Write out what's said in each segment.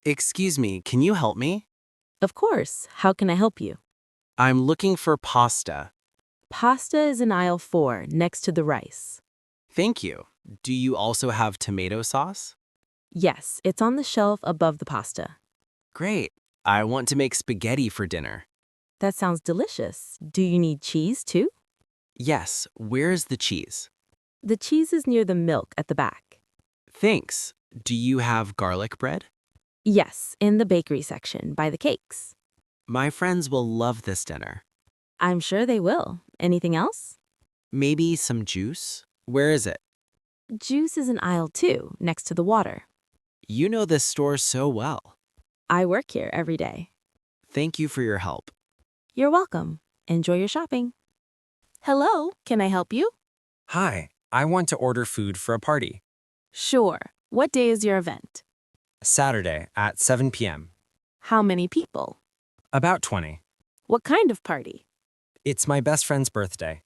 Excuse me, can you help me? Of course. How can I help you? I'm looking for pasta. Pasta is in aisle 4, next to the rice. Thank you. Do you also have tomato sauce? Yes, it's on the shelf above the pasta. Great. I want to make spaghetti for dinner. That sounds delicious. Do you need cheese too? Yes, where's the cheese? The cheese is near the milk at the back. Thanks. Do you have garlic bread? Yes, in the bakery section by the cakes. My friends will love this dinner. I'm sure they will. Anything else? Maybe some juice? Where is it? Juice is in aisle 2, next to the water. You know this store so well. I work here every day. Thank you for your help. You're welcome. Enjoy your shopping. Hello, can I help you? Hi, I want to order food for a party. Sure. What day is your event? Saturday at 7 p.m. How many people? About 20. What kind of party? It's my best friend's birthday.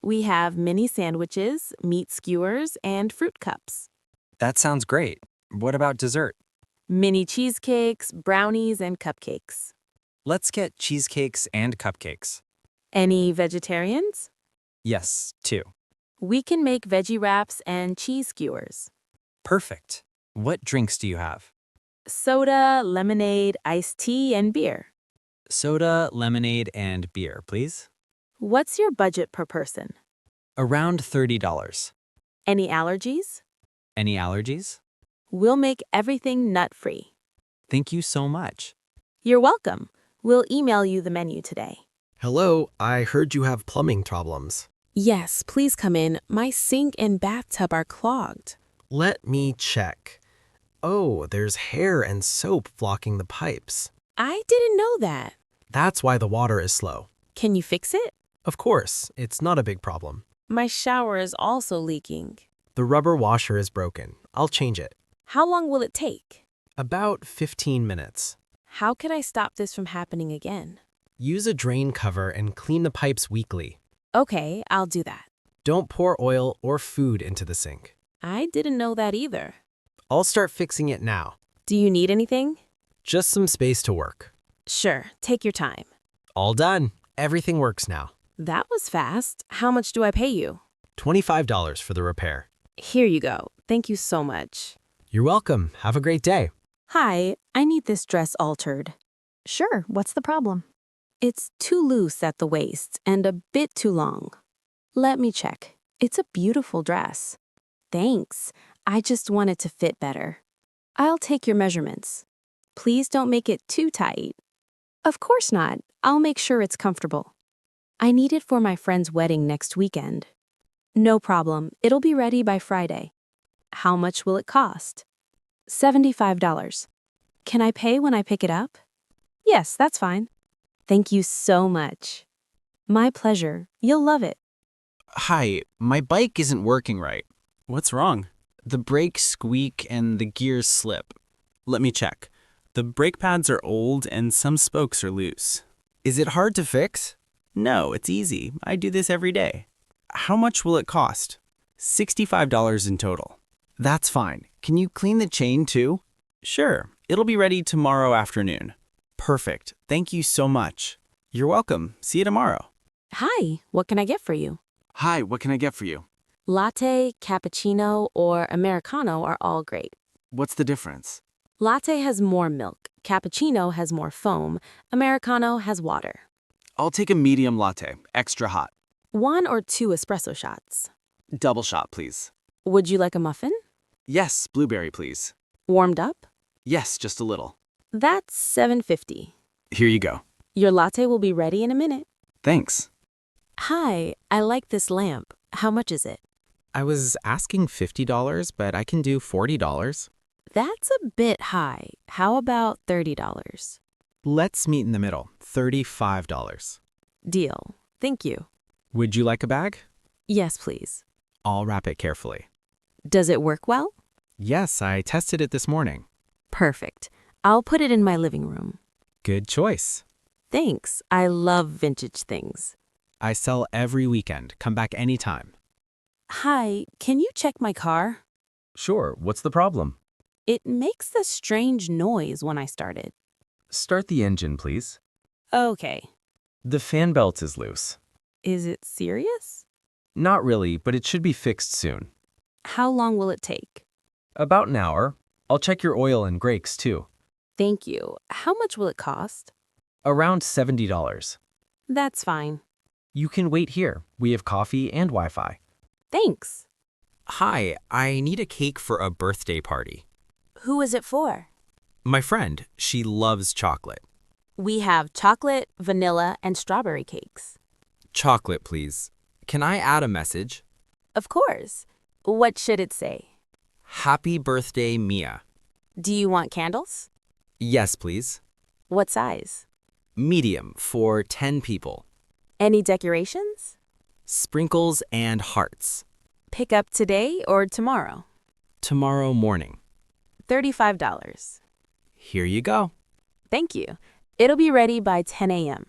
We have mini sandwiches, meat skewers, and fruit cups. That sounds great. What about dessert? Mini cheesecakes, brownies, and cupcakes. Let's get cheesecakes and cupcakes. Any vegetarians? Yes, 2. We can make veggie wraps and cheese skewers. Perfect. What drinks do you have? Soda, lemonade, iced tea, and beer. Soda, lemonade, and beer, please. What's your budget per person? Around $30. Any allergies? Any allergies? We'll make everything nut-free. Thank you so much. You're welcome. We'll email you the menu today. Hello, I heard you have plumbing problems. Yes, please come in. My sink and bathtub are clogged. Let me check. Oh, there's hair and soap blocking the pipes. I didn't know that. That's why the water is slow. Can you fix it? Of course, it's not a big problem. My shower is also leaking. The rubber washer is broken. I'll change it. How long will it take? About 15 minutes. How can I stop this from happening again? Use a drain cover and clean the pipes weekly. Okay, I'll do that. Don't pour oil or food into the sink. I didn't know that either. I'll start fixing it now. Do you need anything? Just some space to work. Sure, take your time. All done. Everything works now. That was fast. How much do I pay you? $25 for the repair. Here you go. Thank you so much. You're welcome. Have a great day. Hi, I need this dress altered. Sure, what's the problem? It's too loose at the waist and a bit too long. Let me check. It's a beautiful dress. Thanks. I just want it to fit better. I'll take your measurements. Please don't make it too tight. Of course not. I'll make sure it's comfortable. I need it for my friend's wedding next weekend. No problem. It'll be ready by Friday. How much will it cost? $75. Can I pay when I pick it up? Yes, that's fine. Thank you so much. My pleasure. You'll love it. Hi, my bike isn't working right. What's wrong? The brakes squeak and the gears slip. Let me check. The brake pads are old and some spokes are loose. Is it hard to fix? No, it's easy. I do this every day. How much will it cost? $65 in total. That's fine. Can you clean the chain too? Sure. It'll be ready tomorrow afternoon. Perfect. Thank you so much. You're welcome. See you tomorrow. Hi, what can I get for you? Hi, what can I get for you? Latte, cappuccino, or Americano are all great. What's the difference? Latte has more milk, cappuccino has more foam, Americano has water. I'll take a medium latte, extra hot. 1 or 2 espresso shots. Double shot, please. Would you like a muffin? Yes, blueberry, please. Warmed up? Yes, just a little. That's $7.50. Here you go. Your latte will be ready in a minute. Thanks. Hi, I like this lamp. How much is it? I was asking $50, but I can do $40. That's a bit high. How about $30? Let's meet in the middle, $35. Deal. Thank you. Would you like a bag? Yes, please. I'll wrap it carefully. Does it work well? Yes, I tested it this morning. Perfect. I'll put it in my living room. Good choice. Thanks. I love vintage things. I sell every weekend. Come back anytime. Hi, can you check my car? Sure, what's the problem? It makes this strange noise when I start it. Start the engine, please. Okay. The fan belt is loose. Is it serious? Not really, but it should be fixed soon. How long will it take? About an hour. I'll check your oil and brakes, too. Thank you. How much will it cost? Around $70. That's fine. You can wait here. We have coffee and Wi-Fi. Thanks. Hi, I need a cake for a birthday party. Who is it for? My friend, she loves chocolate. We have chocolate, vanilla, and strawberry cakes. Chocolate, please. Can I add a message? Of course. What should it say? Happy birthday, Mia. Do you want candles? Yes, please. What size? Medium for 10 people. Any decorations? Sprinkles and hearts. Pick up today or tomorrow? Tomorrow morning. $35. Here you go. Thank you. It'll be ready by 10 a.m.